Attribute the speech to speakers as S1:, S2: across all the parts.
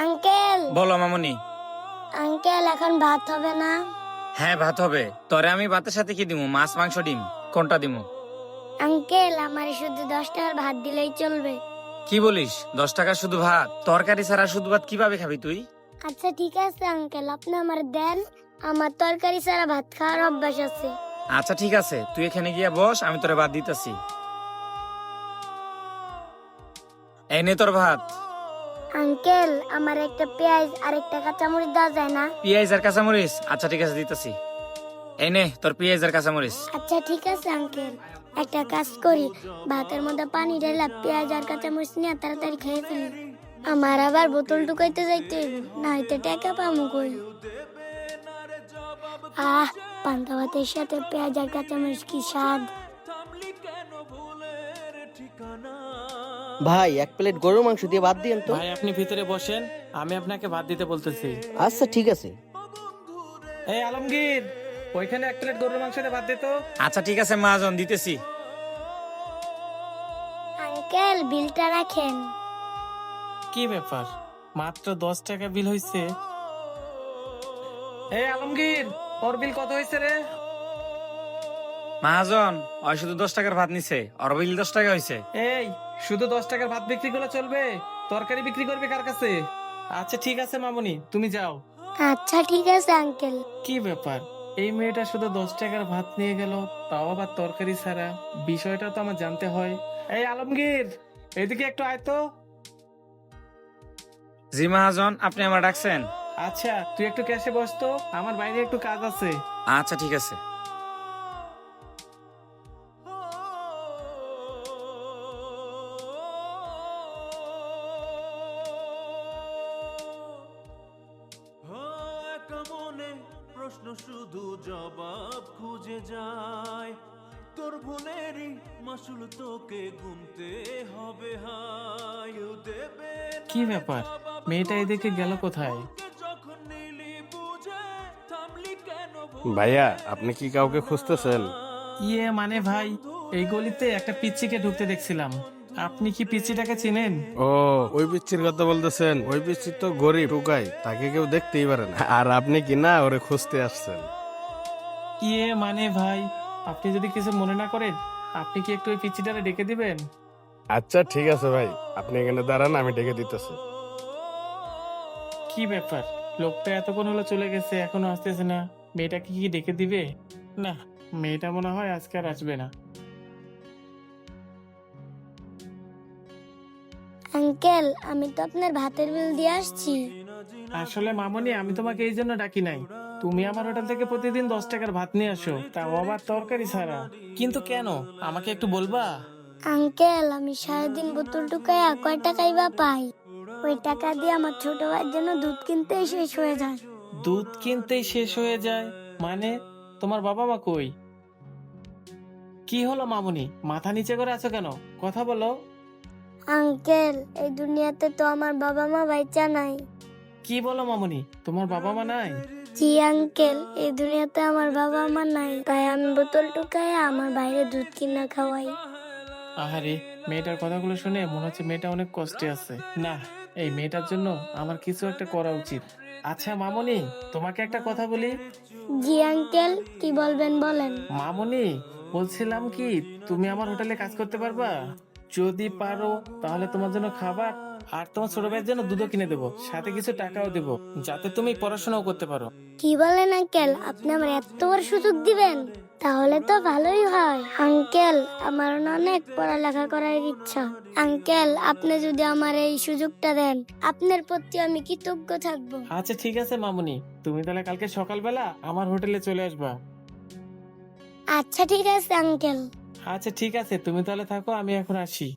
S1: Uncle
S2: বলো মামুনি।
S1: Uncle এখন ভাত হবে না?
S2: হ্যাঁ ভাত হবে। তরে আমি ভাতের সাথে কি দিমু? মাছ, মাংস, ডিম কোনটা দিমু?
S1: আঙ্কেল আমার শুধু 10 টাকার ভাত দিলেই চলবে।
S2: কি বলিস? 10 টাকা শুধু ভাত? তরকারি ছাড়া শুধু ভাত কিভাবে খাবি তুই?
S1: আচ্ছা ঠিক আছে আঙ্কেল, আপনি আমার দেন। আমার তরকারি ছাড়া ভাত খাওয়ার অভ্যাস আছে।
S2: আচ্ছা ঠিক আছে, তুই এখানে গিয়া বস, আমি তোরে ভাত দিতেছি। এই নে তোর ভাত।
S1: আঙ্কেল আমার একটা পেঁয়াজ আর একটা কাঁচামরিচ দেওয়া যায় না?
S2: পেঁয়াজ আর কাঁচামরিচ? আচ্ছা ঠিক আছে, দিতেছি। এই নে তোর পেঁয়াজ আর কাঁচামরিচ।
S1: আচ্ছা ঠিক আছে আঙ্কেল, একটা কাজ করি, ভাতের মধ্যে পানি ঢেলা পেঁয়াজ আর কাঁচামরিচ নিয়ে তাড়াতাড়ি খেয়ে ফেলি। আমার আবার বোতল টুকাইতে যাইতে হইব, না হইতে টাকা পামু কই। পান্তা ভাতের সাথে পেঁয়াজ আর কাঁচামরিচ কি স্বাদ।
S3: ভাই 1 প্লেট গরুর মাংস দিয়ে ভাত দিয়েন তো।
S4: ভাই আপনি ভিতরে বসেন, আমি আপনাকে ভাত দিতে বলতেছি।
S3: আচ্ছা ঠিক আছে।
S4: এই আলমগীর, ওইখানে 1 প্লেট গরুর মাংস দিয়ে ভাত দে তো।
S2: আচ্ছা ঠিক আছে মহাজন, দিতেছি।
S1: আঙ্কেল বিলটা রাখেন।
S4: কি ব্যাপার, মাত্র 10 টাকা বিল হইছে? এই আলমগীর, ওর বিল কত হয়েছে রে?
S2: মহাজন, ওই শুধু 10 টাকার ভাত নিছে, ওর বিল 10 টাকা হয়েছে।
S4: এই শুধু 10 টাকার ভাত বিক্রি করলে চলবে? তরকারি বিক্রি করবে কার কাছে? আচ্ছা ঠিক আছে মামুনি, তুমি যাও।
S1: আচ্ছা ঠিক আছে আঙ্কেল।
S4: কি ব্যাপার, এই মেয়েটা শুধু 10 টাকার ভাত নিয়ে গেল, তাও আবার তরকারি ছাড়া। বিষয়টা তো আমার জানতে হয়। এই আলমগীর, এদিকে একটু আয় তো।
S2: জি মহাজন, আপনি আমার ডাকছেন?
S4: আচ্ছা তুই একটু ক্যাশে বস তো, আমার বাইরে একটু কাজ আছে।
S2: আচ্ছা ঠিক আছে।
S5: মনে প্রশ্ন শুধু জবাব খুঁজে যায়, তোর ভুলেরই মাসুল তোকে গুনতে হবে। হায় দেবে
S4: কি ব্যাপার, মেয়েটা এদিকে গেল কোথায়?
S5: যখন নিলি বুঝে থামলি কেন?
S6: ভাইয়া, আপনি কি কাউকে খুঁজতেছেন?
S4: ইয়ে মানে ভাই, এই গলিতে একটা পিচ্চিকে ঢুকতে দেখছিলাম। আপনি কি পিচ্চিটাকে চিনেন?
S6: ও, ওই পিচ্চির কথা বলতেছেন? ওই পিচ্চি তো গরিব টুকাই, তাকে কেউ দেখতেই পারে না। আর আপনি কি না ওরে খুঁজতে আসছেন?
S4: ইয়ে মানে ভাই, আপনি যদি কিছু মনে না করেন, আপনি কি একটু ওই পিচ্চিটারে ডেকে দিবেন?
S6: আচ্ছা ঠিক আছে ভাই, আপনি এখানে দাঁড়ান, আমি ডেকে দিতেছি।
S4: কি ব্যাপার, লোকটা এতক্ষণ হলো চলে গেছে, এখনো আসতেছে না। মেয়েটাকে কি ডেকে দিবে? না, মেয়েটা মনে হয় আজকে আর আসবে না।
S1: আঙ্কেল আমি তো আপনার ভাতের বিল দিয়ে আসছি।
S4: আসলে মামনি, আমি তোমাকে এই জন্য ডাকি নাই। তুমি আমার হোটেল থেকে প্রতিদিন 10 টাকার ভাত নিয়ে আসো, তাও আবার তরকারি ছাড়া। কিন্তু কেন, আমাকে একটু বলবা?
S1: আঙ্কেল আমি সারাদিন বোতল টুকাইয়া কয় টাকাই বা পাই? ওই টাকা দিয়ে আমার ছোট ভাইয়ের জন্য দুধ কিনতেই শেষ হয়ে যায়।
S4: দুধ কিনতেই শেষ হয়ে যায় মানে? তোমার বাবা মা কই? কি হলো মামুনি, মাথা নিচে করে আছো কেন? কথা বলো।
S1: আঙ্কেল এই দুনিয়াতে তো আমার বাবা মা বাইচা নাই।
S4: কি বলো মামুনি, তোমার বাবা মা নাই?
S1: জি আঙ্কেল, এই দুনিয়াতে আমার বাবা মা নাই, তাই আমি বোতল টুকাইয়া আমার বাইরে দুধ কিনা খাওয়াই।
S4: আহারে, মেয়েটার কথাগুলো শুনে মনে হচ্ছে মেয়েটা অনেক কষ্টে আছে। না, এই মেয়েটার জন্য আমার কিছু একটা করা উচিত। আচ্ছা মামুনি, তোমাকে একটা কথা বলি।
S1: জি আঙ্কেল, কি বলবেন বলেন।
S4: মামুনি, বলছিলাম কি, তুমি আমার হোটেলে কাজ করতে পারবা? যদি পারো তাহলে তোমার জন্য খাবার আর তোমার ছোট ভাইয়ের জন্য দুধও কিনে দেবো, সাথে কিছু টাকাও দেবো, যাতে তুমি পড়াশোনাও করতে পারো।
S1: কি বলেন আঙ্কেল, আপনি আমার এত বড় সুযোগ দিবেন? তাহলে তো ভালোই হয় আঙ্কেল, আমার না অনেক পড়ালেখা করার ইচ্ছা। আঙ্কেল আপনি যদি আমার এই সুযোগটা দেন, আপনার প্রতি আমি কৃতজ্ঞ থাকবো।
S4: আচ্ছা ঠিক আছে মামুনি, তুমি তাহলে কালকে সকালবেলা আমার হোটেলে চলে আসবা।
S1: আচ্ছা ঠিক আছে আঙ্কেল।
S4: আচ্ছা ঠিক আছে, তুমি তাহলে থাকো, আমি এখন আসি।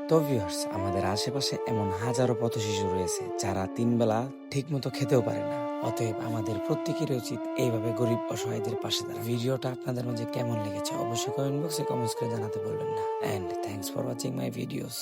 S2: তো ভিউয়ার্স, আমাদের আশেপাশে এমন হাজারো পথ শিশু রয়েছে যারা 3 বেলা ঠিক মতো খেতেও পারে না। অতএব আমাদের প্রত্যেকেরই উচিত এইভাবে গরিব অসহায়দের পাশে দাঁড়ানো। ভিডিওটা আপনাদের মাঝে কেমন লেগেছে অবশ্যই কমেন্ট বক্সে কমেন্টস করে জানাতে বলবেন না। And thanks for watching my videos.